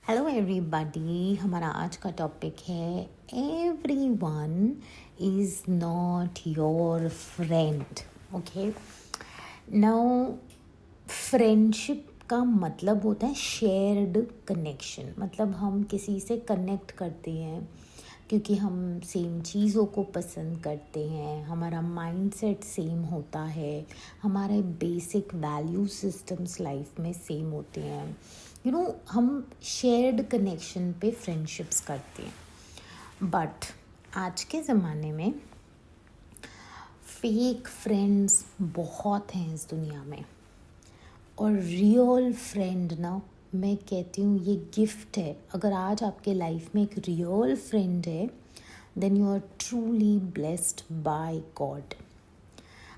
Hello everybody, हमारा आज का टॉपिक है everyone is not your friend. Okay, now friendship का मतलब होता है शेयर्ड कनेक्शन। मतलब हम किसी से कनेक्ट करते हैं क्योंकि हम सेम चीज़ों को पसंद करते हैं, हमारा माइंडसेट सेम होता है, हमारे बेसिक वैल्यू सिस्टम्स लाइफ में सेम होते हैं। हम शेयर्ड कनेक्शन पे फ्रेंडशिप्स करते हैं। बट आज के ज़माने में फेक फ्रेंड्स बहुत हैं इस दुनिया में, और रियल फ्रेंड ना, मैं कहती हूँ ये गिफ्ट है। अगर आज आपके लाइफ में एक रियल फ्रेंड है, then you are truly blessed by God.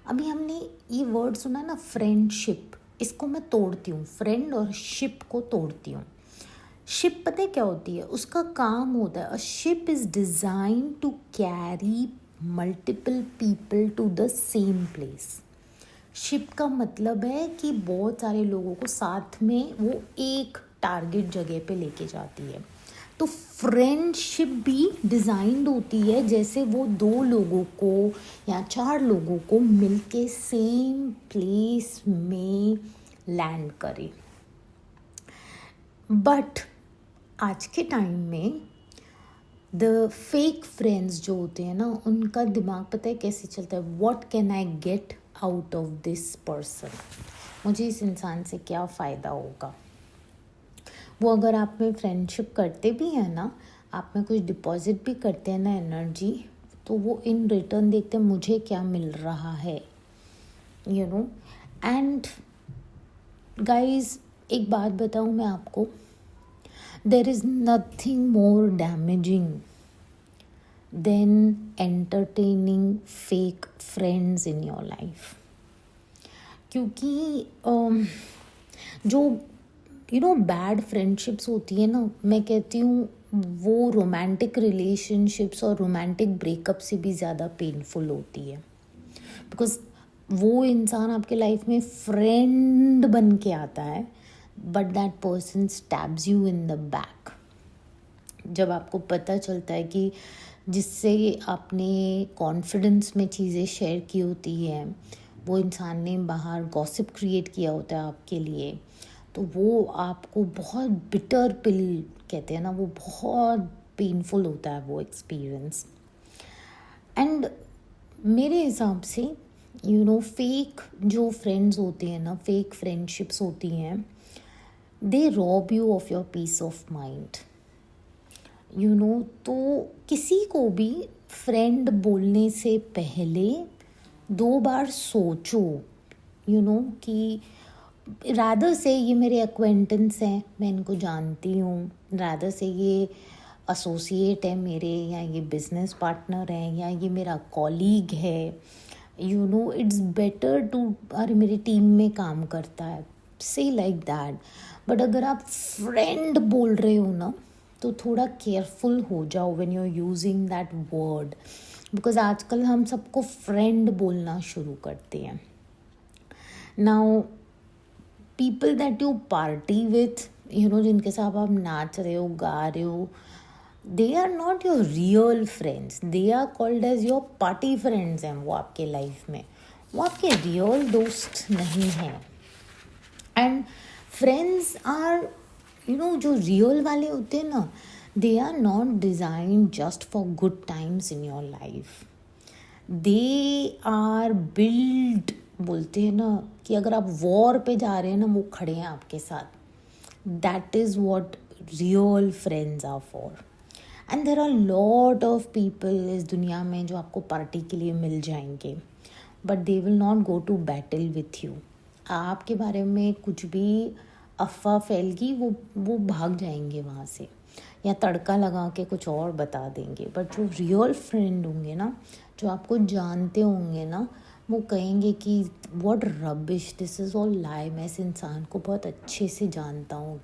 अभी हमने ये वर्ड सुना ना, फ्रेंडशिप, इसको मैं तोड़ती हूँ, फ्रेंड और शिप को तोड़ती हूँ। शिप पता है क्या होती है? उसका काम होता है, a ship is design to carry multiple people to the same place. Ship का मतलब है कि बहुत सारे लोगों को साथ में वो एक टारगेट जगह पे लेके जाती है। तो फ्रेंडशिप भी डिज़ाइंड होती है जैसे वो दो लोगों को या चार लोगों को मिलके सेम प्लेस में लैंड करे। बट आज के टाइम में द फेक फ्रेंड्स जो होते हैं ना, उनका दिमाग पता है कैसे चलता है? What can I get out of this person? मुझे इस इंसान से क्या फ़ायदा होगा? वो अगर आप में फ्रेंडशिप करते भी हैं ना, आप में कुछ डिपॉजिट भी करते हैं ना एनर्जी, तो वो इन रिटर्न देखते हैं मुझे क्या मिल रहा है, एंड गाइज एक बात बताऊँ मैं आपको, there is nothing more damaging than entertaining fake friends in your life. क्योंकि जो बैड फ्रेंडशिप्स होती है ना, मैं कहती हूँ वो रोमांटिक रिलेशनशिप्स और रोमांटिक ब्रेकअप से भी ज़्यादा पेनफुल होती है। बिकॉज वो इंसान आपके लाइफ में फ्रेंड बन के आता है, but that person stabs you in the back. जब आपको पता चलता है कि जिससे आपने कॉन्फिडेंस में चीज़ें शेयर की होती हैं, वो इंसान ने बाहर गॉसिप क्रिएट किया होता है आपके लिए, तो वो आपको बहुत बिटर पिल कहते हैं ना, वो बहुत पेनफुल होता है वो एक्सपीरियंस। एंड मेरे हिसाब से फेक जो फ्रेंड्स होते हैं ना, फेक फ्रेंडशिप्स होती हैं, they rob you of your peace of mind. तो किसी को भी फ्रेंड बोलने से पहले 2 बार सोचो, कि रादर से ये मेरे एक्वेंटेंस हैं, मैं इनको जानती हूँ, रादर से ये एसोसिएट है मेरे, या ये बिजनेस पार्टनर है, या ये मेरा कॉलीग है, इट्स बेटर टू, अरे मेरी टीम में काम करता है, से लाइक दैट। बट अगर आप फ्रेंड बोल रहे हो ना, तो थोड़ा केयरफुल हो जाओ when you are using that word, because आजकल हम सबको फ्रेंड बोलना शुरू करते हैं। Now people that you party with, जिनके साथ आप नाच रहे हो, गा रहे हो, they are not your real friends, they are called as your party friends हैं। वो आपके लाइफ में, वो आपके रियल दोस्त नहीं हैं। एंड फ्रेंड्स आर, जो रियल वाले होते हैं ना, they are not design just for good times in your life, they are build, बोलते हैं ना कि अगर आप वॉर पे जा रहे हैं ना, वो खड़े हैं आपके साथ। That is what real friends are for. And there are lot of people इस दुनिया में जो आपको पार्टी के लिए मिल जाएंगे, but they will not go to battle with you. आपके बारे में कुछ भी अफवाह फैल गई, वो भाग जाएंगे वहाँ से, या तड़का लगा के कुछ और बता देंगे। बट जो रियल फ्रेंड होंगे ना, जो आपको जानते होंगे ना, वो कहेंगे कि what rubbish, this is all lie, मैं इस इंसान को बहुत अच्छे से जानता हूँ।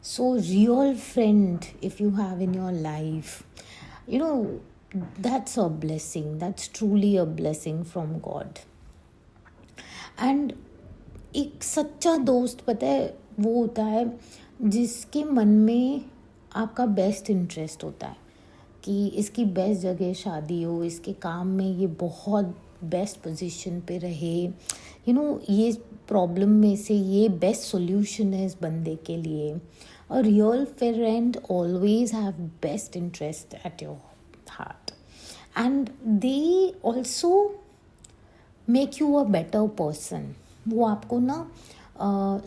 So real friend if you have in your life, that's a blessing, that's truly a blessing from God. And एक सच्चा दोस्त पता है वो होता है जिसके मन में आपका बेस्ट इंटरेस्ट होता है कि इसकी बेस्ट जगह शादी हो, इसके काम में ये बहुत बेस्ट पोजीशन पे रहे, ये प्रॉब्लम में से ये बेस्ट सॉल्यूशन है इस बंदे के लिए. अ real friend always have best interest at your heart, and they also make you a better person. वो आपको ना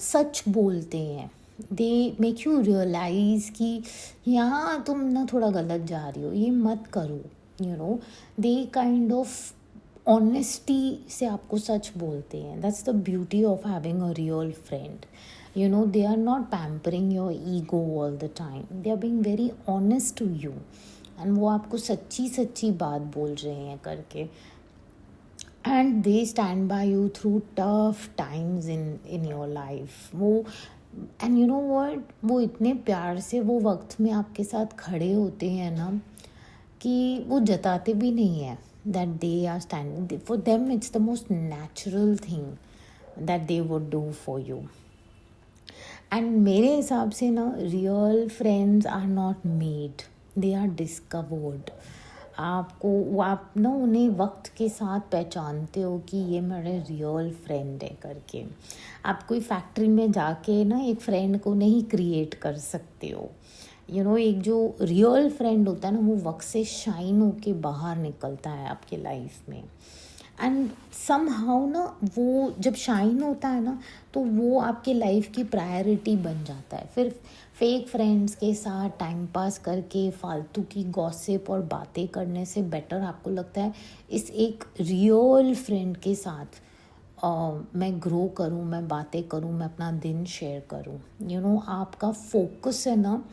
सच बोलते हैं. दे मेक यू रियलाइज़ कि यहाँ तुम ना थोड़ा गलत जा रही हो, ये मत करो. दे काइंड ऑफ ऑनेस्टी से आपको सच बोलते हैं. That's the beauty of having a real friend. They are not pampering your ego all the time. They are being very honest to you, and वो आपको सच्ची सच्ची बात बोल रहे हैं करके. And they stand by you through tough times in your life. And you know what, वो इतने प्यार से वो वक्त में आपके साथ खड़े होते हैं ना कि वो जताते भी नहीं है that they are standing. For them it's the most natural thing that they would do for you. And मेरे हिसाब से ना real friends are not made, they are discovered. आप ना उन्हें वक्त के साथ पहचानते हो कि ये मेरे रियल फ्रेंड है करके. आप कोई फैक्ट्री में जाके ना एक फ्रेंड को नहीं क्रिएट कर सकते हो. एक जो रियल फ्रेंड होता है ना, वो वक्त से शाइन होके बाहर निकलता है आपके लाइफ में. एंड समहाउ ना वो जब शाइन होता है ना, तो वो आपके लाइफ की प्रायोरिटी बन जाता है. फिर फेक फ्रेंड्स के साथ टाइम पास करके फालतू की गॉसिप और बातें करने से बेटर आपको लगता है इस एक रियल फ्रेंड के साथ मैं ग्रो करूँ, मैं बातें करूँ, मैं अपना दिन शेयर करूँ. आपका फोकस है ना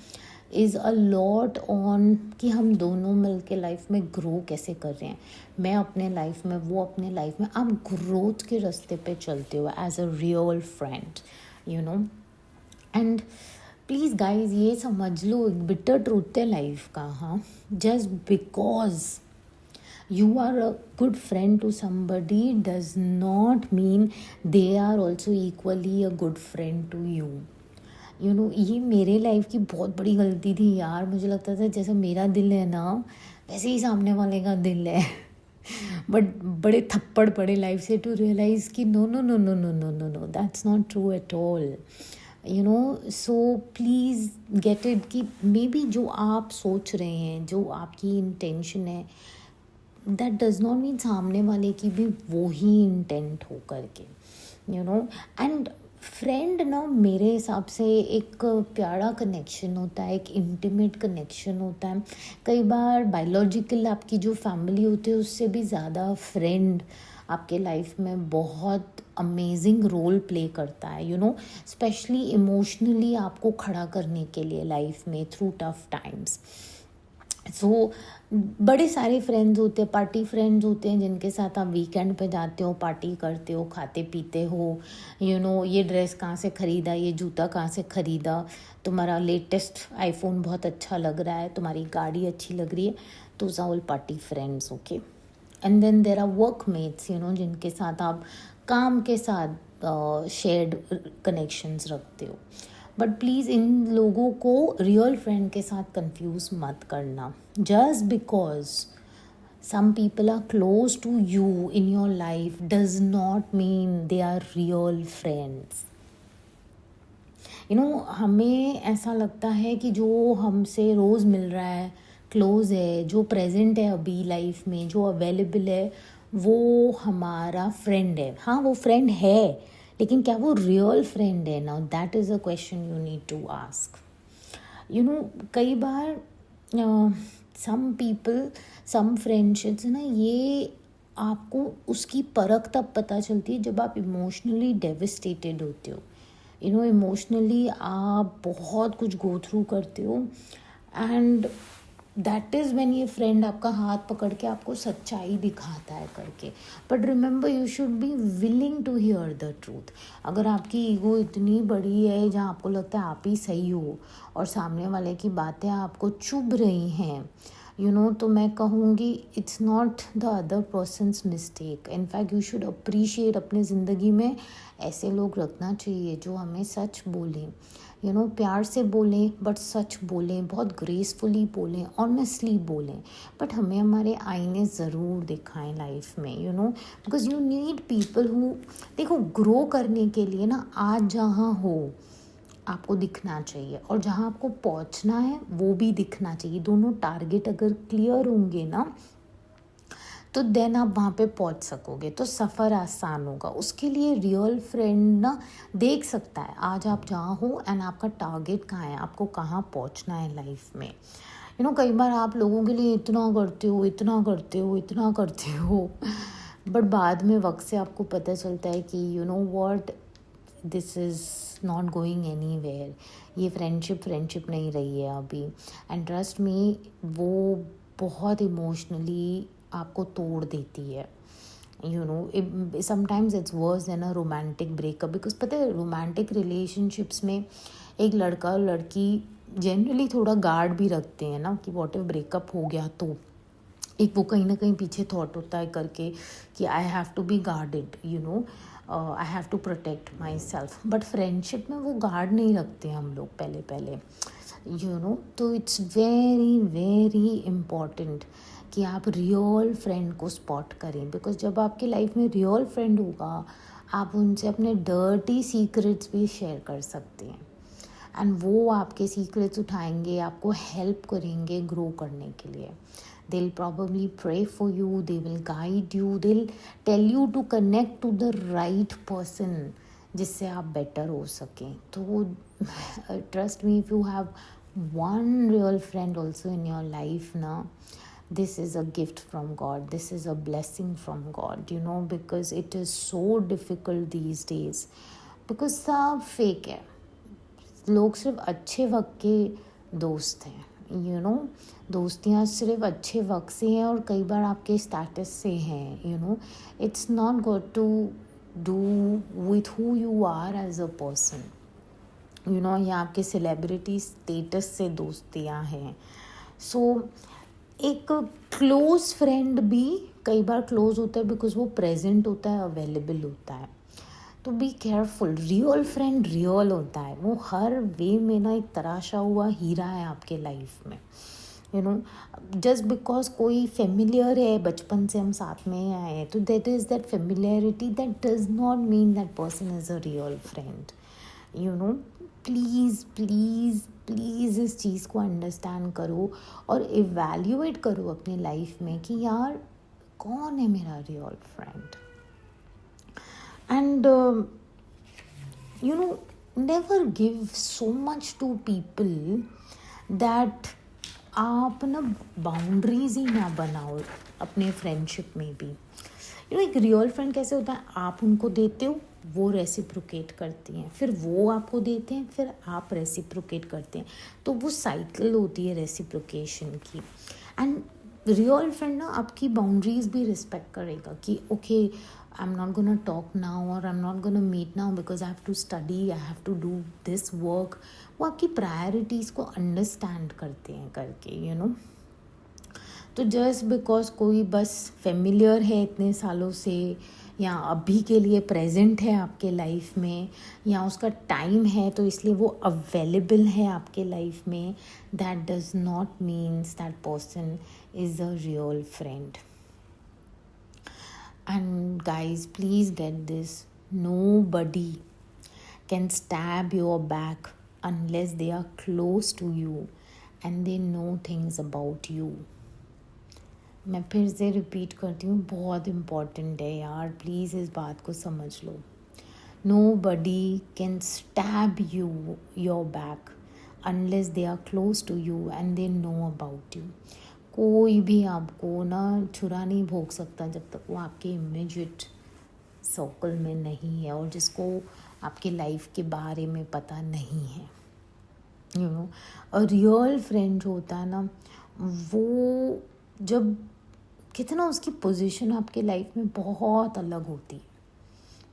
इज़ अ लॉट ऑन कि हम दोनों मिल के लाइफ में ग्रो कैसे कर रहे हैं. मैं अपने लाइफ में, वो अपने लाइफ में. आप ग्रोथ के रास्ते पे चलते हो as a real friend. And please guys ये समझ लो, एक बिटर ट्रूथ है लाइफ का. हाँ, just because you are a good friend to somebody does not mean they are also equally a good friend to you. ये मेरे life की बहुत बड़ी गलती थी यार. मुझे लगता था जैसा मेरा दिल है ना वैसे ही सामने वाले का दिल है. बट बड़े थप्पड़ पड़े लाइफ से टू रियलाइज़ कि no no no no no no no no, that's not true at all. So please get it कि मे बी जो आप सोच रहे हैं, जो आपकी इंटेंशन है, दैट डज नॉट मीन सामने वाले की भी वो ही इंटेंट हो करके. एंड फ्रेंड ना मेरे हिसाब से एक प्यारा कनेक्शन होता है, एक इंटीमेट कनेक्शन होता है. कई बार बायोलॉजिकल आपकी जो फैमिली होती है उससे भी ज़्यादा फ्रेंड आपके लाइफ में बहुत अमेजिंग रोल प्ले करता है. स्पेशली इमोशनली आपको खड़ा करने के लिए लाइफ में थ्रू टफ टाइम्स. सो बड़े सारे फ्रेंड्स होते हैं, पार्टी फ्रेंड्स होते हैं जिनके साथ आप वीकेंड पे जाते हो, पार्टी करते हो, खाते पीते हो. ये ड्रेस कहाँ से ख़रीदा, ये जूता कहाँ से ख़रीदा, तुम्हारा लेटेस्ट आईफोन बहुत अच्छा लग रहा है, तुम्हारी गाड़ी अच्छी लग रही है. तो all party friends. Okay. And then there are workmates जिनके साथ आप काम के साथ शेयर्ड कनेक्शंस रखते हो. बट प्लीज़ इन लोगों को रियल फ्रेंड के साथ कंफ्यूज मत करना. Just because some people are close to you in your life does not mean they are real friends. हमें ऐसा लगता है कि जो हमसे रोज़ मिल रहा है, क्लोज है, जो प्रेजेंट है अभी लाइफ में, जो अवेलेबल है, वो हमारा फ्रेंड है. हाँ, वो फ्रेंड है, लेकिन क्या वो रियल फ्रेंड है? Now that is a question you need to ask. कई बार सम पीपल, सम फ्रेंडशिप्स ना, ये आपको उसकी परख तब पता चलती है जब आप इमोशनली डेविस्टेटेड होते हो. इमोशनली आप बहुत कुछ गो थ्रू करते हो, एंड दैट इज़ व्हेन ये फ्रेंड आपका हाथ पकड़ के आपको सच्चाई दिखाता है करके. But remember, you should be willing to hear the truth. अगर आपकी ईगो इतनी बड़ी है जहाँ आपको लगता है आप ही सही हो और सामने वाले की बातें आपको चुभ रही हैं, तो मैं कहूँगी it's not the other persons mistake. In fact you should appreciate अपनी ज़िंदगी में ऐसे लोग रखना चाहिए जो हमें सच बोलें. प्यार से बोलें बट सच बोलें, बहुत ग्रेसफुली बोलें, ऑनेस्टली बोलें, बट हमें हमारे आईने ज़रूर दिखाएं लाइफ में, because you need people who, देखो ग्रो करने के लिए ना आज जहाँ हो आपको दिखना चाहिए और जहाँ आपको पहुँचना है वो भी दिखना चाहिए। दोनों टारगेट अगर क्लियर होंगे ना तो देन आप वहाँ पे पहुँच सकोगे, तो सफ़र आसान होगा। उसके लिए रियल फ्रेंड ना देख सकता है आज आप जहाँ हो एंड आपका टारगेट कहाँ है, आपको कहाँ पहुँचना है लाइफ में। कई बार आप लोगों के लिए इतना करते हो, इतना करते हो, इतना करते हो, बट बाद में वक्त से आपको पता चलता है कि what, this is not going anywhere, ये फ्रेंडशिप नहीं रही है अभी। एंड ट्रस्ट मी, वो बहुत इमोशनली आपको तोड़ देती है। Sometimes it's worse than a romantic breakup, because पता है रोमांटिक रिलेशनशिप्स में एक लड़का और लड़की जनरली थोड़ा गार्ड भी रखते हैं ना कि व्हाट इफ ब्रेकअप हो गया तो एक वो कहीं ना कहीं पीछे थॉट होता है करके कि I have to be guarded, I have to protect myself. But friendship में वो गार्ड नहीं रखते हम लोग पहले तो इट्स वेरी वेरी इम्पॉर्टेंट कि आप रियल फ्रेंड को स्पॉट करें, बिकॉज जब आपकी लाइफ में रियल फ्रेंड होगा आप उनसे अपने डर्टी सीक्रेट्स भी शेयर कर सकते हैं एंड वो आपके सीक्रेट्स उठाएंगे, आपको हेल्प करेंगे ग्रो करने के लिए। They'll probably pray for you, they will guide you, they'll tell you to connect to the right person जिससे आप बेटर हो सकें। तो trust me, if you have one real friend also in your life ना, this is a gift from God, this is a blessing from God, because it is so difficult these days, because सब fake है, लोग सिर्फ अच्छे वक्त के दोस्त हैं, दोस्तियाँ सिर्फ अच्छे वक्त से हैं और कई बार आपके स्टेटस से हैं, it's not got to do with who you are as a person, या आपके सेलिब्रिटी स्टेटस से दोस्तियाँ हैं। सो एक क्लोज फ्रेंड भी कई बार क्लोज होता है बिकॉज वो प्रेजेंट होता है, अवेलेबल होता है, तो be careful. Real friend real होता है, वो हर वे में ना एक तराशा हुआ हीरा है आपके लाइफ में, जस्ट बिकॉज कोई फेमिलियर है, बचपन से हम साथ में आए हैं, तो that is that familiarity, that does not mean that person is a real friend. Please please please इस चीज़ को अंडरस्टैंड करो और इवैल्यूएट करो अपने लाइफ में कि यार कौन है मेरा real friend. And never give so much to people that आप ना बाउंड्रीज ही ना बनाओ अपने फ्रेंडशिप में भी। एक रियल फ्रेंड कैसे होता है, आप उनको देते हो, वो रेसिप्रोकेट करती हैं, फिर वो आपको देते हैं, फिर आप रेसिप्रोकेट करते हैं, तो वो साइकिल होती है रेसिप्रोकेशन की। एंड रियल फ्रेंड ना आपकी बाउंड्रीज भी रिस्पेक्ट करेगा कि okay, I'm not gonna talk now or I'm not gonna meet now because I have to study, I have to do this work। वो आपकी प्रायोरिटीज़ को अंडरस्टैंड करते हैं करके, तो जस्ट बिकॉज कोई बस फेमिलियर है इतने सालों से या अभी के लिए प्रेजेंट है आपके लाइफ में या उसका टाइम है तो इसलिए वो अवेलेबल है आपके लाइफ में, that does not means that person is a real friend. And guys, please get this, nobody can stab your back unless they are close to you and they know things about you। मैं फिर से repeat करती हूँ, बहुत important है यार, please इस बात को समझ लो। Nobody can stab your back unless they are close to you and they know about you। कोई भी आपको ना छुरा नहीं भोग सकता जब तक वो आपके इमीडिएट सर्कल में नहीं है और जिसको आपके लाइफ के बारे में पता नहीं है। अ रियल फ्रेंड जो होता है ना, वो जब कितना उसकी पोजीशन आपके लाइफ में बहुत अलग होती है,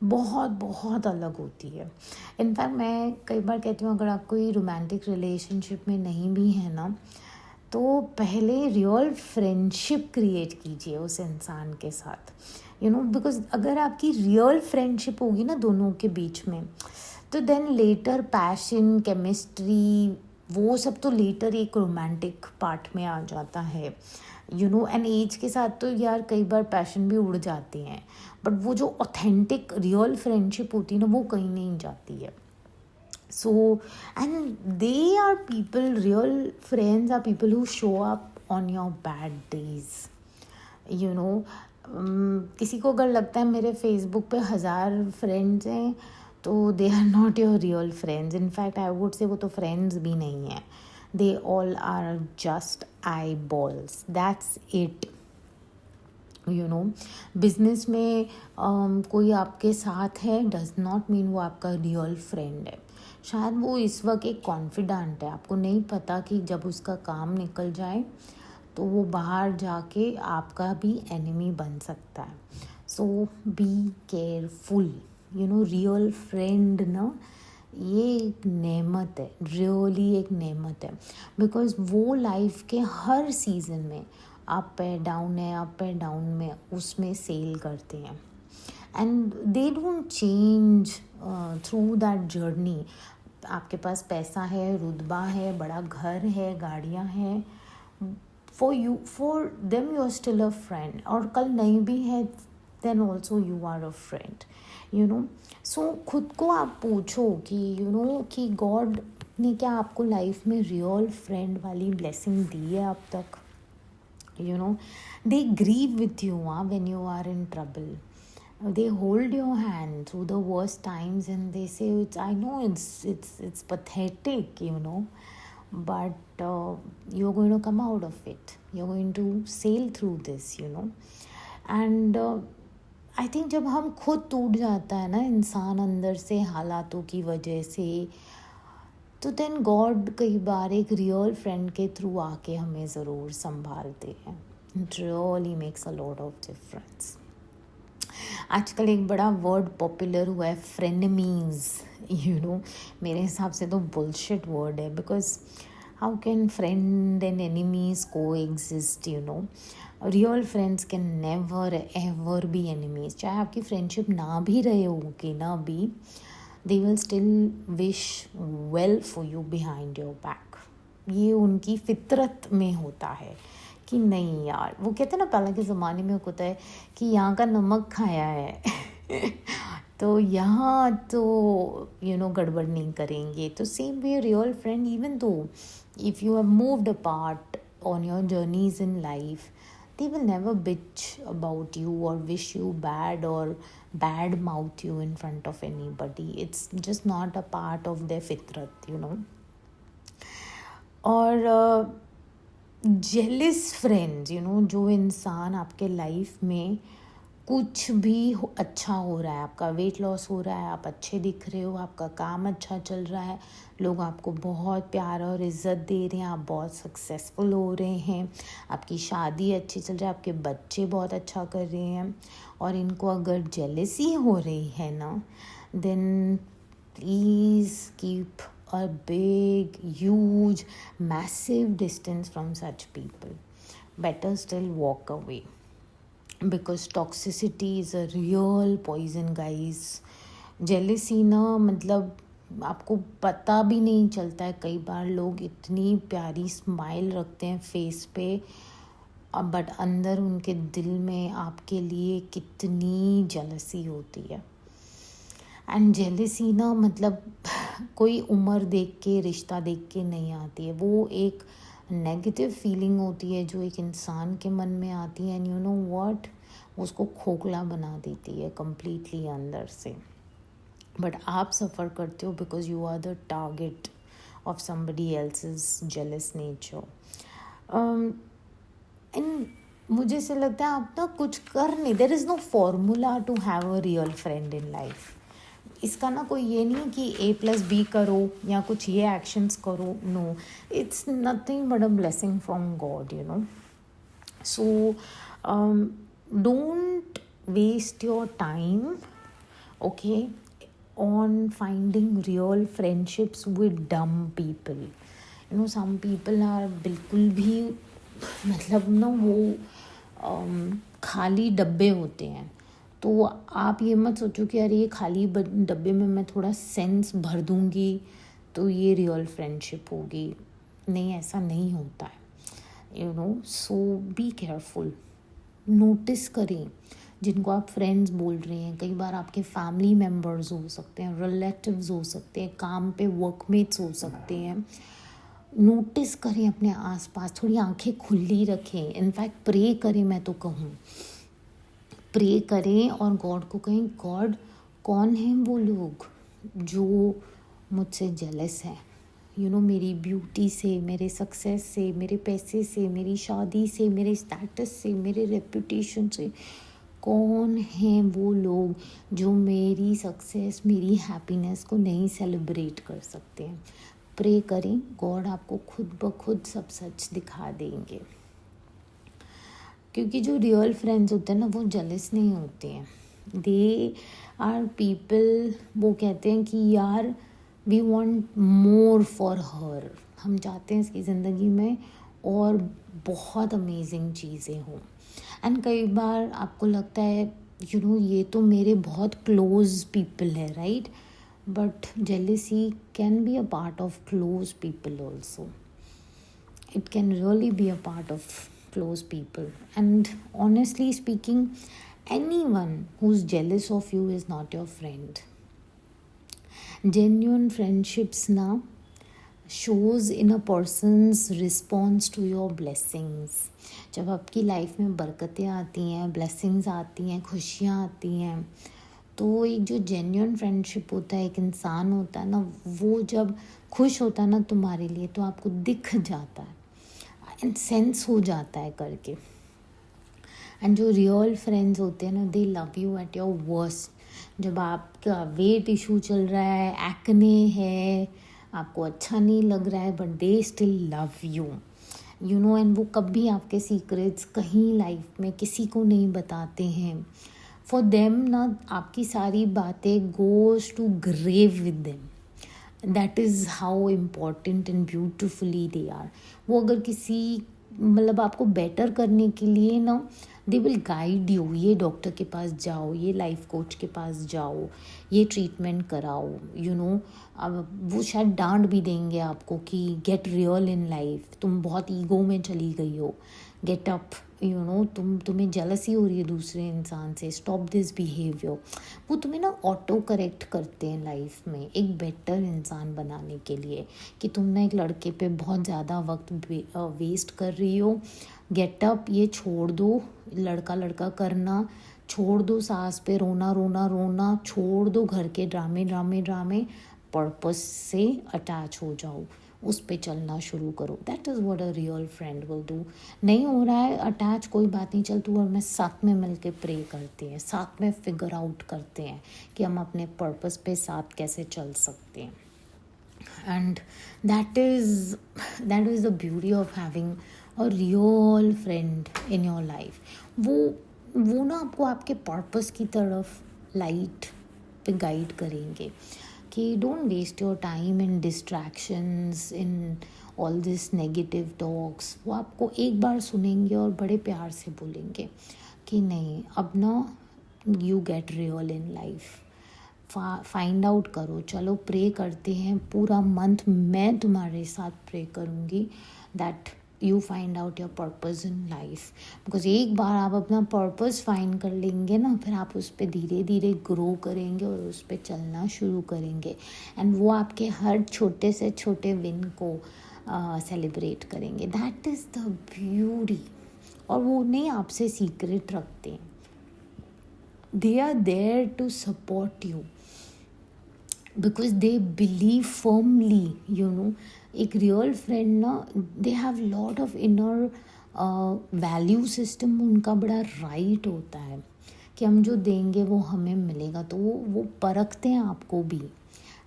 बहुत बहुत अलग होती है। इनफैक्ट मैं कई बार कहती हूँ अगर आप कोई रोमांटिक रिलेशनशिप में नहीं भी है ना, तो पहले रियल फ्रेंडशिप क्रिएट कीजिए उस इंसान के साथ, बिकॉज अगर आपकी रियल फ्रेंडशिप होगी ना दोनों के बीच में, तो देन लेटर पैशन, केमिस्ट्री, वो सब तो लेटर एक रोमांटिक पार्ट में आ जाता है, यू नो। एंड एज के साथ तो यार कई बार पैशन भी उड़ जाती हैं, बट वो जो ऑथेंटिक रियल फ्रेंडशिप होती है ना, वो कहीं नहीं जाती है। So, and they are people, real friends are people who show up on your bad days, you know. किसी को अगर लगता है मेरे फेसबुक पे 1000 फ्रेंड्स हैं, तो they are not your real friends. In fact I would say वो तो फ्रेंड्स भी नहीं हैं, they all are just eyeballs, that's it, you know. Business में कोई आपके साथ है डज नॉट मीन वो आपका रियल फ्रेंड है। शायद वो इस वक्त एक कॉन्फिडेंट है, आपको नहीं पता कि जब उसका काम निकल जाए तो वो बाहर जाके आपका भी एनिमी बन सकता है। So be careful, you know. Real friend ना, ये एक नेमत है, रियली एक नेमत है, बिकॉज वो लाइफ के हर सीज़न में अप है डाउन है, अप है डाउन में उसमें सेल करते हैं। And they don't change through that journey. आपके पास पैसा है, रुतबा है, बड़ा घर है, गाड़ियाँ हैं, for them you are still a friend. और कल नहीं भी है, then also you are a friend, you know. So खुद को आप पूछो कि यू नो कि गॉड ने क्या आपको लाइफ में रियल फ्रेंड वाली ब्लेसिंग दी है अब तक, you know. They grieve with you when you are in trouble. They hold your hand through the worst times and they say, I know it's pathetic, you know, but you're going to come out of it, you're going to sail through this, you know. And I think जब हम खुद टूट जाता है ना इंसान अंदर से हालातों की वजह से, तो देन गॉड कई बार एक रियल फ्रेंड के थ्रू आके हमें ज़रूर संभालते हैं। It really makes a lot of difference. आजकल एक बड़ा वर्ड पॉपुलर हुआ है, फ्रेनेमीज, यू नो। मेरे हिसाब से तो बुलशिट वर्ड है, because how can friend and enemies को exist, you know. Real friends can never ever be enemies. चाहे आपकी फ्रेंडशिप ना भी रहे होगी ना भी, they will still wish well for you behind your back. ये उनकी फितरत में होता है कि नहीं यार, वो कहते हैं ना पहले के ज़माने में होता है कि यहाँ का नमक खाया है तो यहाँ तो यू नो गड़बड़ नहीं करेंगे। तो same way real friend, even though if you have moved apart on your journeys in life, they will never bitch about you or wish you bad or bad mouth you in front of anybody. It's just not a part of their fitrat, you know. और जेलिस friends, you know, जो इंसान आपके life में कुछ भी अच्छा हो रहा है, आपका वेट लॉस हो रहा है, आप अच्छे दिख रहे हो, आपका काम अच्छा चल रहा है, लोग आपको बहुत प्यार और इज़्ज़त दे रहे हैं, आप बहुत सक्सेसफुल हो रहे हैं, आपकी शादी अच्छी चल रही है, आपके बच्चे बहुत अच्छा कर रहे हैं, और इनको अगर जेलसी हो रही है ना, then please keep a big, huge, massive distance from such people. Better still walk away, because toxicity is a real poison, guys. Jealousy ना, मतलब आपको पता भी नहीं चलता है। कई बार लोग इतनी प्यारी स्माइल रखते हैं फेस पे, बट अंदर उनके दिल में आपके लिए कितनी जेलसी होती है। एंड जेलसी ना, मतलब कोई उम्र देख के, रिश्ता देख के नहीं आती है, वो एक नेगेटिव फीलिंग होती है जो एक इंसान के मन में आती है, एंड यू नो व्हाट, उसको खोखला बना देती है कम्प्लीटली अंदर से। बट आप सफ़र करते हो because you are the target of somebody else's jealous nature. And मुझे से लगता है आप ना कुछ कर नहीं, there is no formula to have a real friend in life. इसका ना कोई ये नहीं है कि A+B करो या कुछ ये एक्शंस करो, no, it's nothing but a blessing from God, you know. So don't waste your time, okay, on finding real friendships with dumb people. You know, some people are बिल्कुल भी, मतलब ना वो खाली डब्बे होते हैं, तो आप ये मत सोचो कि अरे ये खाली डब्बे में मैं थोड़ा सेंस भर दूँगी तो ये रियल फ्रेंडशिप होगी। नहीं, ऐसा नहीं होता है, सो बी केयरफुल। नोटिस करें जिनको आप फ्रेंड्स बोल रहे हैं, कई बार आपके फैमिली मेम्बर्स हो सकते हैं, रिलेटिव्स हो सकते हैं, काम पे वर्कमेट्स हो सकते हैं। नोटिस करें अपने आसपास, थोड़ी आंखें खुली रखें, इनफैक्ट प्रे करें। मैं तो कहूँ प्रे करें और गॉड को कहें, गॉड कौन है वो लोग जो मुझसे जेलस हैं, मेरी ब्यूटी से, मेरे सक्सेस से, मेरे पैसे से, मेरी शादी से, मेरे स्टेटस से, मेरे रेपुटेशन से। कौन हैं वो लोग जो मेरी सक्सेस, मेरी हैप्पीनेस को नहीं सेलिब्रेट कर सकते हैं। प्रे करें, गॉड आपको खुद ब खुद सब सच दिखा देंगे। क्योंकि जो रियल फ्रेंड्स होते हैं ना, वो जेलस नहीं होते हैं। दे आर पीपल, वो कहते हैं कि यार we want more for her, हम चाहते हैं इसकी ज़िंदगी में और बहुत अमेजिंग चीज़ें हों। एंड कई बार आपको लगता है ये तो मेरे बहुत क्लोज पीपल है, right? But jealousy can be a part of close people also. It can really be a part of close people. And honestly speaking, anyone who's jealous of you is not your friend. Genuine friendships now shows in a person's response to your blessings. जब आपकी life में बरकतें आती हैं, blessings आती हैं, खुशियाँ आती हैं, तो एक जो जेन्युइन फ्रेंडशिप होता है, एक इंसान होता है ना, वो जब खुश होता है ना तुम्हारे लिए, तो आपको दिख जाता है एंड सेंस हो जाता है करके. एंड जो रियल फ्रेंड्स होते हैं ना, दे love you at your worst. जब आपका वेट इशू चल रहा है, एक्ने है, आपको अच्छा नहीं लग रहा है, but they still love you, and वो कभी आपके सीक्रेट्स कहीं लाइफ में किसी को नहीं बताते हैं. फॉर देम ना, आपकी सारी बातें goes to grave with them. That is how important and beautifully they are. वो अगर किसी आपको बेटर करने के लिए ना, दे विल गाइड यू. ये डॉक्टर के पास जाओ, ये लाइफ कोच के पास जाओ, ये ट्रीटमेंट कराओ. अब वो शायद डांट भी देंगे आपको कि गेट रियल इन लाइफ, तुम बहुत ईगो में चली गई हो, गेट अप, तुम्हें जेलसी हो रही है दूसरे इंसान से, स्टॉप दिस बिहेवियर. वो तुम्हें ना ऑटो करेक्ट करते हैं लाइफ में एक बेटर इंसान बनाने के लिए, कि तुम ना एक लड़के पे बहुत ज़्यादा वक्त वेस्ट कर रही हो. गेट अप, ये छोड़ दो, लड़का लड़का करना छोड़ दो, सास पे रोना रोना रोना छोड़ दो, घर के ड्रामे ड्रामे ड्रामे, पर्पस से अटैच हो जाओ, उस पे चलना शुरू करो. That is what a real friend will do. नहीं हो रहा है अटैच, कोई बात नहीं, चल तू और मैं साथ में मिल के प्रे करते हैं, साथ में फिगर आउट करते हैं कि हम अपने पर्पस पे साथ कैसे चल सकते हैं. And that is the beauty of having a real friend in your life. वो ना आपको आपके पर्पस की तरफ लाइट पे गाइड करेंगे कि don't waste your time in distractions, in all this negative talks. वो आपको एक बार सुनेंगे और बड़े प्यार से बोलेंगे कि नहीं, अब ना you get real in life, find out करो, चलो प्रे करते हैं, पूरा मंथ मैं तुम्हारे साथ प्रे करूँगी that you find out your purpose in life. Because एक बार आप अपना पर्पज़ फाइंड कर लेंगे ना, फिर आप उस पर धीरे धीरे ग्रो करेंगे और उस पर चलना शुरू करेंगे. एंड वो आपके हर छोटे से छोटे विन को सेलिब्रेट करेंगे. That is the beauty. और वो नहीं आपसे सीक्रेट रखते हैं, they are there to support you because they believe firmly. एक रियल फ्रेंड ना, they have lot of inner value system. उनका बड़ा राइट होता है कि हम जो देंगे वो हमें मिलेगा, तो वो परखते हैं आपको भी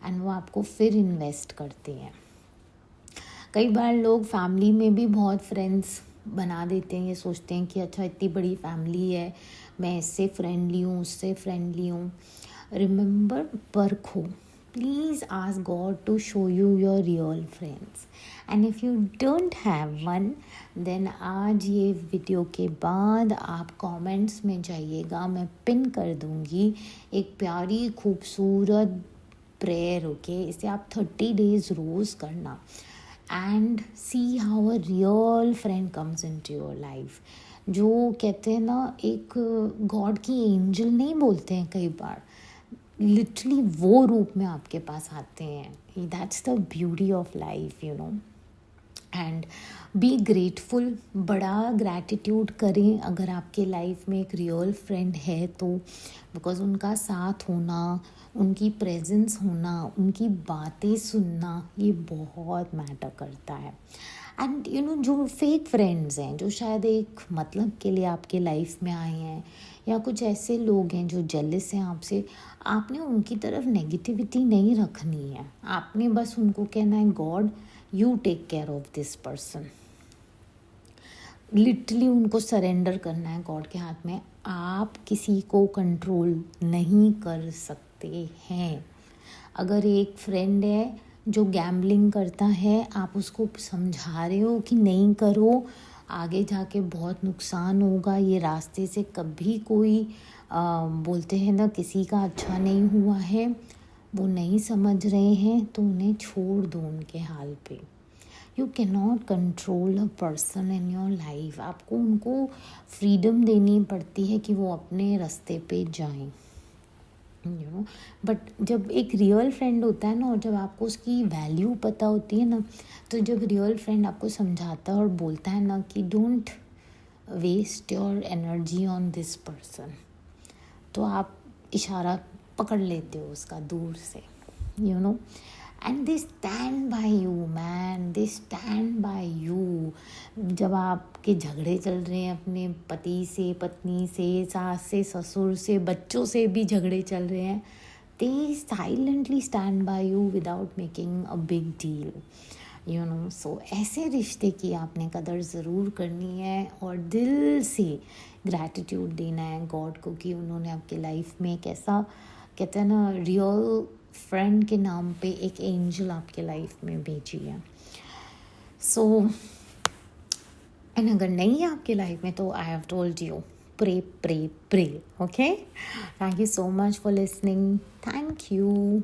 एंड वो आपको फिर इन्वेस्ट करते हैं. कई बार लोग फैमिली में भी बहुत फ्रेंड्स बना देते हैं, ये सोचते हैं कि अच्छा इतनी बड़ी फैमिली है, मैं इससे फ्रेंडली हूँ, उससे फ्रेंडली हूँ. रिमेंबर, परखो please ask God to show you your real friends. And if you don't have one, then आज ये वीडियो के बाद आप कमेंट्स में जाइएगा, मैं पिन कर दूँगी एक प्यारी खूबसूरत प्रेयर, ओके? इसे आप 30 डेज रोज़ करना and see how a real friend comes into your life. जो कहते हैं ना, एक गॉड की एंजल नहीं बोलते हैं कई बार, लिटरली वो रूप में आपके पास आते हैं. That's the beauty of life, you know. And be grateful, बड़ा ग्रैटिट्यूड करें अगर आपके लाइफ में एक रियल फ्रेंड है तो, बिकॉज उनका साथ होना, उनकी प्रेजेंस होना, उनकी बातें सुनना, ये बहुत मैटर करता है. एंड यू नो, जो फेक फ्रेंड्स हैं, जो शायद एक मतलब के लिए आपके लाइफ में आए हैं, या कुछ ऐसे लोग हैं जो जेलस हैं आपसे, आपने उनकी तरफ नेगेटिविटी नहीं रखनी है. आपने बस उनको कहना है, God you take care of this person. Literally उनको सरेंडर करना है गॉड के हाथ में. आप किसी को कंट्रोल नहीं कर सकते हैं. अगर एक फ्रेंड है जो गैम्बलिंग करता है, आप उसको समझा रहे हो कि नहीं करो, आगे जाके बहुत नुकसान होगा, ये रास्ते से कभी कोई बोलते हैं ना, किसी का अच्छा नहीं हुआ है, वो नहीं समझ रहे हैं, तो उन्हें छोड़ दो उनके हाल पे. You can not control a person in your life. आपको उनको फ्रीडम देनी पड़ती है कि वो अपने रास्ते पे जाएं, यू नो. बट जब एक रियल फ्रेंड होता है ना, और जब आपको उसकी वैल्यू पता होती है ना, तो जब रियल फ्रेंड आपको समझाता है और बोलता है ना कि don't waste your energy on this person, तो आप इशारा पकड़ लेते हो उसका दूर से, you know. And they stand by you man, they stand by you. जब आपके झगड़े चल रहे हैं अपने पति से, पत्नी से, सास से, ससुर से, बच्चों से भी झगड़े चल रहे हैं, they silently stand by you without making a big deal, you know. So ऐसे रिश्ते की आपने कदर ज़रूर करनी है, और दिल से ग्रैटिट्यूड देना है गॉड को कि उन्होंने आपके लाइफ में एक ऐसा, कहते हैं ना, रियल फ्रेंड के नाम पे एक एंजल आपके लाइफ में भेजी है. सो एंड अगर नहीं है आपके लाइफ में, तो I have told you, pray pray pray. Okay, thank you so much for listening. Thank you.